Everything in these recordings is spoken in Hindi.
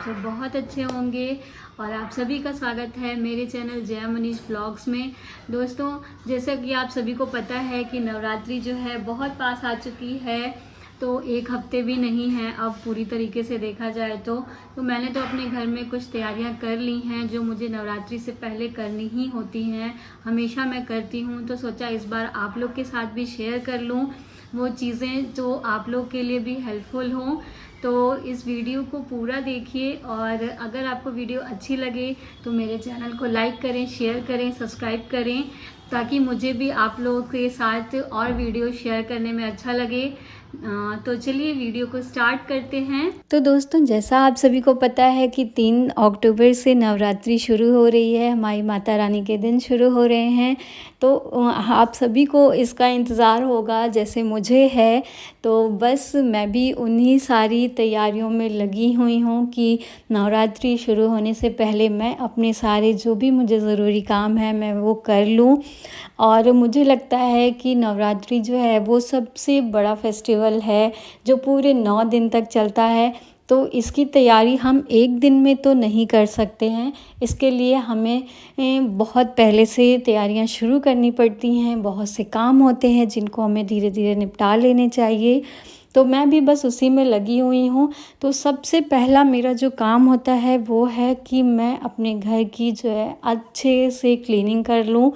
सब बहुत अच्छे होंगे और आप सभी का स्वागत है मेरे चैनल जया मनीष ब्लॉग्स में। दोस्तों, जैसा कि आप सभी को पता है कि नवरात्रि जो है बहुत पास आ चुकी है, तो एक हफ्ते भी नहीं है अब पूरी तरीके से देखा जाए तो मैंने तो अपने घर में कुछ तैयारियां कर ली हैं जो मुझे नवरात्रि से पहले करनी ही होती हैं। हमेशा मैं करती हूं, तो सोचा इस बार आप लोग के साथ भी शेयर कर लूं वो चीज़ें जो आप लोग के लिए भी हेल्पफुल हों। तो इस वीडियो को पूरा देखिए और अगर आपको वीडियो अच्छी लगे तो मेरे चैनल को लाइक करें, शेयर करें, सब्सक्राइब करें, ताकि मुझे भी आप लोगों के साथ और वीडियो शेयर करने में अच्छा लगे। तो चलिए वीडियो को स्टार्ट करते हैं। तो दोस्तों, जैसा आप सभी को पता है कि 3 अक्टूबर से नवरात्रि शुरू हो रही है, हमारी माता रानी के दिन शुरू हो रहे हैं। तो आप सभी को इसका इंतज़ार होगा जैसे मुझे है। तो बस मैं भी उन्हीं सारी तैयारियों में लगी हुई हूँ कि नवरात्रि शुरू होने से पहले मैं अपने सारे जो भी मुझे ज़रूरी काम है मैं वो कर लूँ। और मुझे लगता है कि नवरात्रि जो है वो सबसे बड़ा फेस्टिवल है जो पूरे 9 दिन तक चलता है। तो इसकी तैयारी हम एक दिन में तो नहीं कर सकते हैं, इसके लिए हमें बहुत पहले से तैयारियां शुरू करनी पड़ती हैं। बहुत से काम होते हैं जिनको हमें धीरे धीरे निपटा लेने चाहिए। तो मैं भी बस उसी में लगी हुई हूँ। तो सबसे पहला मेरा जो काम होता है वो है कि मैं अपने घर की जो है अच्छे से क्लीनिंग कर लूँ,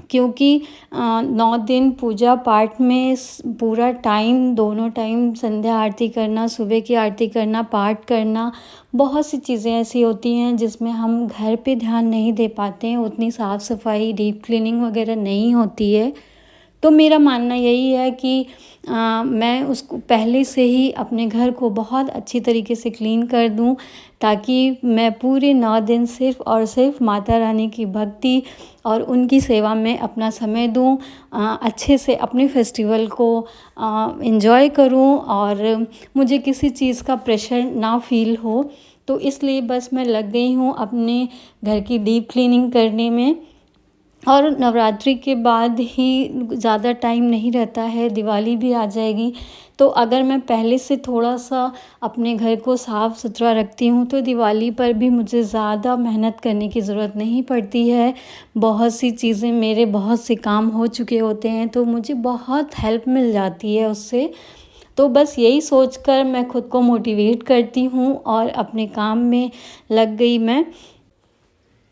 क्योंकि 9 दिन पूजा पाठ में पूरा टाइम, दोनों टाइम संध्या आरती करना, सुबह की आरती करना, पाठ करना, बहुत सी चीज़ें ऐसी होती हैं जिसमें हम घर पे ध्यान नहीं दे पाते हैं। उतनी साफ़ सफाई, डीप क्लीनिंग वगैरह नहीं होती है। तो मेरा मानना यही है कि मैं उसको पहले से ही अपने घर को बहुत अच्छी तरीके से क्लीन कर दूं, ताकि मैं पूरे 9 दिन सिर्फ़ और सिर्फ माता रानी की भक्ति और उनकी सेवा में अपना समय दूं, अच्छे से अपने फेस्टिवल को एंजॉय करूं और मुझे किसी चीज़ का प्रेशर ना फील हो। तो इसलिए बस मैं लग गई हूं अपने घर की डीप क्लीनिंग करने में। और नवरात्रि के बाद ही ज़्यादा टाइम नहीं रहता है, दिवाली भी आ जाएगी। तो अगर मैं पहले से थोड़ा सा अपने घर को साफ़ सुथरा रखती हूँ तो दिवाली पर भी मुझे ज़्यादा मेहनत करने की ज़रूरत नहीं पड़ती है। बहुत सी चीज़ें, मेरे बहुत से काम हो चुके होते हैं, तो मुझे बहुत हेल्प मिल जाती है उससे। तो बस यही सोचकर मैं खुद को मोटिवेट करती हूँ और अपने काम में लग गई मैं।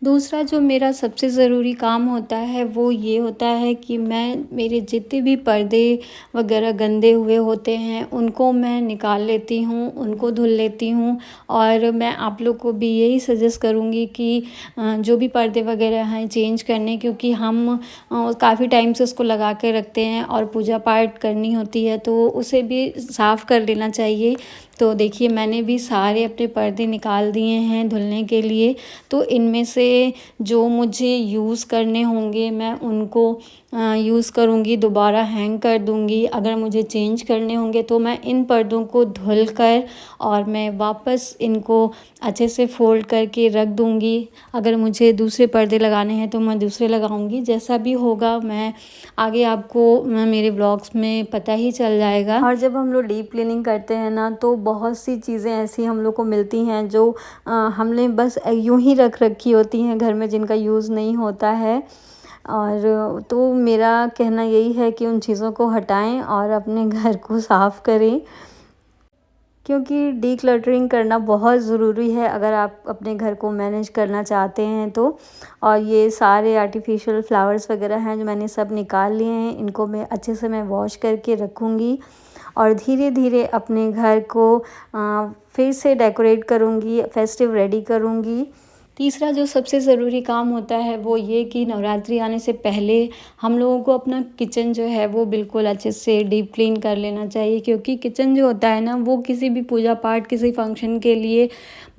दूसरा जो मेरा सबसे ज़रूरी काम होता है वो ये होता है कि मेरे जितने भी पर्दे वगैरह गंदे हुए होते हैं उनको मैं निकाल लेती हूँ, उनको धुल लेती हूँ। और मैं आप लोग को भी यही सजेस्ट करूँगी कि जो भी पर्दे वगैरह हैं चेंज करने, क्योंकि हम काफ़ी टाइम से उसको लगा के रखते हैं और पूजा पाठ करनी होती है तो उसे भी साफ़ कर लेना चाहिए। तो देखिए, मैंने भी सारे अपने पर्दे निकाल दिए हैं धुलने के लिए। तो इनमें से जो मुझे यूज़ करने होंगे मैं उनको यूज़ करूँगी, दोबारा हैंग कर दूँगी। अगर मुझे चेंज करने होंगे तो मैं इन पर्दों को धुल कर और मैं वापस इनको अच्छे से फ़ोल्ड करके रख दूँगी। अगर मुझे दूसरे पर्दे लगाने हैं तो मैं दूसरे लगाऊँगी। जैसा भी होगा मैं आगे आपको मेरे ब्लॉग्स में पता ही चल जाएगा। और जब हम लोग डीप क्लीनिंग करते हैं ना, तो बहुत सी चीज़ें ऐसी हम लोग को मिलती हैं जो हमने बस यूं ही रख रखी होती हैं घर में, जिनका यूज़ नहीं होता है। और तो मेरा कहना यही है कि उन चीज़ों को हटाएं और अपने घर को साफ़ करें, क्योंकि डीक्लटरिंग करना बहुत ज़रूरी है अगर आप अपने घर को मैनेज करना चाहते हैं तो। और ये सारे आर्टिफिशियल फ्लावर्स वगैरह हैं जो मैंने सब निकाल लिए हैं, इनको मैं अच्छे से वॉश करके रखूँगी और धीरे धीरे अपने घर को फिर से डेकोरेट करूँगी, फेस्टिव रेडी करूँगी। तीसरा जो सबसे ज़रूरी काम होता है वो ये कि नवरात्रि आने से पहले हम लोगों को अपना किचन जो है वो बिल्कुल अच्छे से डीप क्लीन कर लेना चाहिए, क्योंकि किचन जो होता है ना वो किसी भी पूजा पाठ, किसी फंक्शन के लिए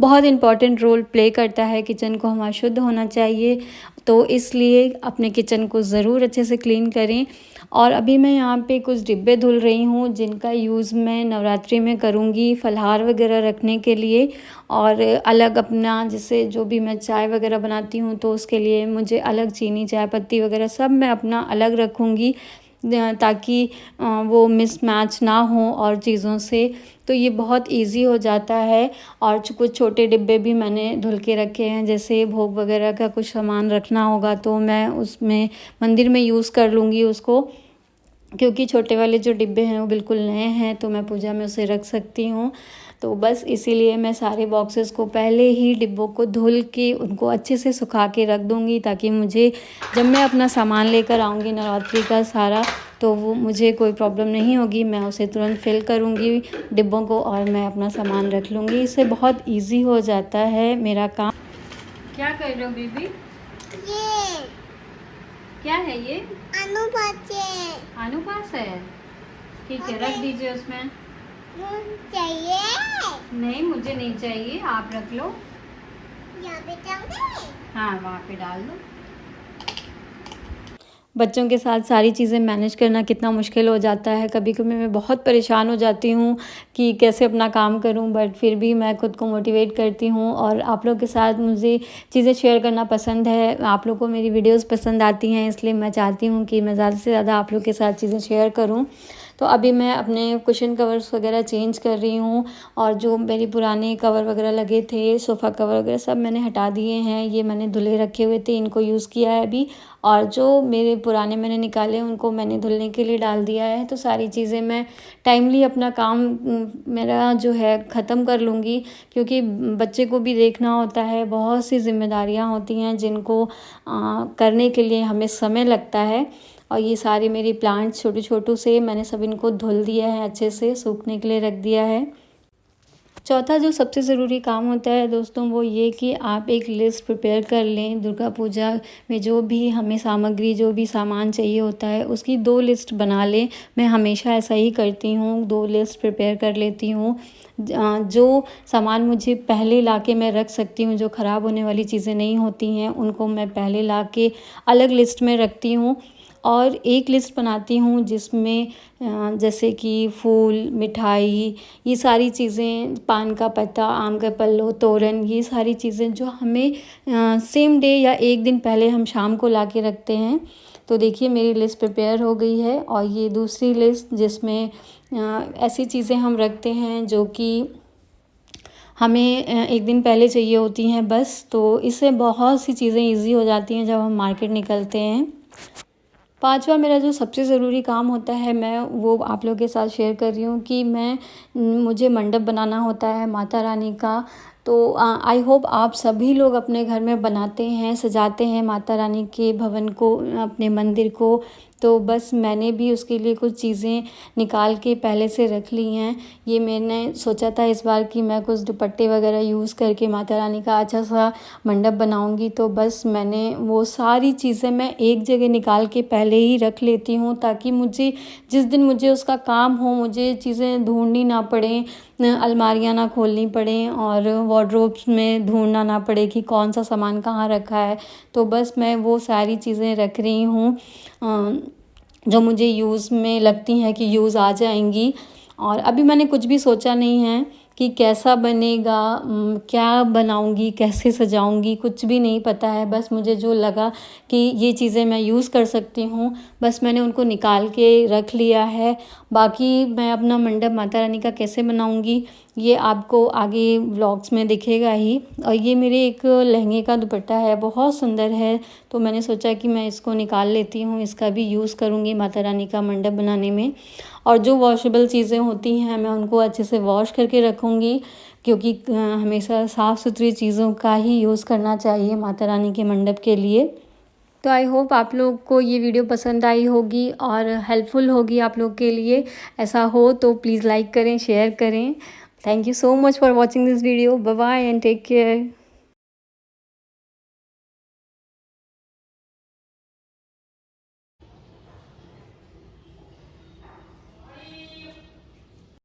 बहुत इम्पॉर्टेंट रोल प्ले करता है। किचन को हमारा शुद्ध होना चाहिए, तो इसलिए अपने किचन को ज़रूर अच्छे से क्लीन करें। और अभी मैं यहाँ पे कुछ डिब्बे धुल रही हूँ जिनका यूज़ मैं नवरात्रि में करूँगी फलाहार वगैरह रखने के लिए। और अलग अपना, जैसे जो भी मैं चाय वगैरह बनाती हूँ तो उसके लिए मुझे अलग चीनी, चाय पत्ती वगैरह सब मैं अपना अलग रखूँगी, ताकि वो मिसमैच ना हो और चीज़ों से, तो ये बहुत इजी हो जाता है। और कुछ छोटे डिब्बे भी मैंने धुल के रखे हैं, जैसे भोग वगैरह का कुछ सामान रखना होगा तो मैं उसमें मंदिर में यूज़ कर लूँगी उसको, क्योंकि छोटे वाले जो डिब्बे हैं वो बिल्कुल नए हैं, तो मैं पूजा में उसे रख सकती हूँ। तो बस इसीलिए मैं सारे बॉक्सेस को पहले ही डिब्बों को धुल के उनको अच्छे से सुखा के रख दूँगी, ताकि मुझे जब मैं अपना सामान लेकर आऊँगी नवरात्रि का सारा, तो वो मुझे कोई प्रॉब्लम नहीं होगी। मैं उसे तुरंत फिल करूँगी डिब्बों को और मैं अपना सामान रख लूँगी। इससे बहुत ईजी हो जाता है मेरा काम। क्या कर रहे हो बेबी? ये क्या है ये? अनुपात है। अनुपास है, ठीक है, रख दीजिए उसमें। चाहिए? नहीं, मुझे नहीं चाहिए, आप रख लो। यहाँ पे डाल दे? हाँ, वहाँ पे डाल दो। बच्चों के साथ सारी चीज़ें मैनेज करना कितना मुश्किल हो जाता है। कभी कभी मैं बहुत परेशान हो जाती हूँ कि कैसे अपना काम करूँ, बट फिर भी मैं खुद को मोटिवेट करती हूँ और आप लोग के साथ मुझे चीज़ें शेयर करना पसंद है। आप लोग को मेरी वीडियोस पसंद आती हैं, इसलिए मैं चाहती हूँ कि मैं ज़्यादा से ज़्यादा आप लोग के साथ चीज़ें शेयर करूँ। तो अभी मैं अपने कुशन कवर्स वगैरह चेंज कर रही हूँ, और जो मेरे पुराने कवर वगैरह लगे थे, सोफ़ा कवर वगैरह सब मैंने हटा दिए हैं। ये मैंने धुले रखे हुए थे, इनको यूज़ किया है अभी, और जो मेरे पुराने मैंने निकाले उनको मैंने धुलने के लिए डाल दिया है। तो सारी चीज़ें मैं टाइमली अपना काम मेरा जो है ख़त्म कर लूँगी, क्योंकि बच्चे को भी देखना होता है, बहुत सी जिम्मेदारियाँ होती हैं जिनको करने के लिए हमें समय लगता है। और ये सारे मेरी प्लांट्स छोटू छोटू से मैंने सब इनको धुल दिया है, अच्छे से सूखने के लिए रख दिया है। चौथा जो सबसे ज़रूरी काम होता है दोस्तों, वो ये कि आप एक लिस्ट प्रिपेयर कर लें। दुर्गा पूजा में जो भी हमें सामग्री, जो भी सामान चाहिए होता है, उसकी 2 लिस्ट बना लें। मैं हमेशा ऐसा ही करती हूँ, 2 लिस्ट प्रिपेयर कर लेती हूँ। जो सामान मुझे पहले लाके मैं रख सकती हूँ, जो ख़राब होने वाली चीज़ें नहीं होती हैं, उनको मैं पहले लाके अलग लिस्ट में रखती हूँ। और एक लिस्ट बनाती हूँ जिसमें जैसे कि फूल, मिठाई, ये सारी चीज़ें, पान का पत्ता, आम का पल्लो, तोरण, ये सारी चीज़ें जो हमें सेम डे या एक दिन पहले हम शाम को ला के रखते हैं। तो देखिए मेरी लिस्ट प्रिपेयर हो गई है। और ये दूसरी लिस्ट जिसमें ऐसी चीज़ें हम रखते हैं जो कि हमें एक दिन पहले चाहिए होती हैं बस। तो इससे बहुत सी चीज़ें ईज़ी हो जाती हैं जब हम मार्केट निकलते हैं। पाँचवा मेरा जो सबसे ज़रूरी काम होता है, मैं वो आप लोगों के साथ शेयर कर रही हूँ कि मुझे मंडप बनाना होता है माता रानी का। तो आई होप आप सभी लोग अपने घर में बनाते हैं, सजाते हैं माता रानी के भवन को, अपने मंदिर को। तो बस मैंने भी उसके लिए कुछ चीज़ें निकाल के पहले से रख ली हैं। ये मैंने सोचा था इस बार कि मैं कुछ दुपट्टे वगैरह यूज़ करके माता रानी का अच्छा सा मंडप बनाऊंगी। तो बस मैंने वो सारी चीज़ें मैं एक जगह निकाल के पहले ही रख लेती हूँ, ताकि मुझे जिस दिन मुझे उसका काम हो, मुझे चीज़ें ढूंढनी ना पड़ें, अलमारियाँ ना खोलनी पड़ें और वार्डरोब्स में ढूंढना ना पड़े कि कौन सा सामान कहाँ रखा है। तो बस मैं वो सारी चीज़ें रख रही हूँ जो मुझे यूज़ में लगती हैं कि यूज़ आ जाएंगी। और अभी मैंने कुछ भी सोचा नहीं है कि कैसा बनेगा, क्या बनाऊंगी, कैसे सजाऊंगी, कुछ भी नहीं पता है। बस मुझे जो लगा कि ये चीज़ें मैं यूज़ कर सकती हूँ, बस मैंने उनको निकाल के रख लिया है। बाकी मैं अपना मंडप माता रानी का कैसे बनाऊंगी ये आपको आगे व्लॉग्स में दिखेगा ही। और ये मेरे एक लहंगे का दुपट्टा है, बहुत सुंदर है, तो मैंने सोचा कि मैं इसको निकाल लेती हूँ, इसका भी यूज़ करूँगी माता रानी का मंडप बनाने में। और जो वॉशेबल चीज़ें होती हैं मैं उनको अच्छे से वॉश करके रखूँगी, क्योंकि हमेशा साफ़ सुथरी चीज़ों का ही यूज़ करना चाहिए माता रानी के मंडप के लिए। तो आई होप आप लोग को ये वीडियो पसंद आई होगी और हेल्पफुल होगी आप लोग के लिए। ऐसा हो तो प्लीज़ लाइक करें, शेयर करें। Thank you so much for watching this video. Bye bye and take care.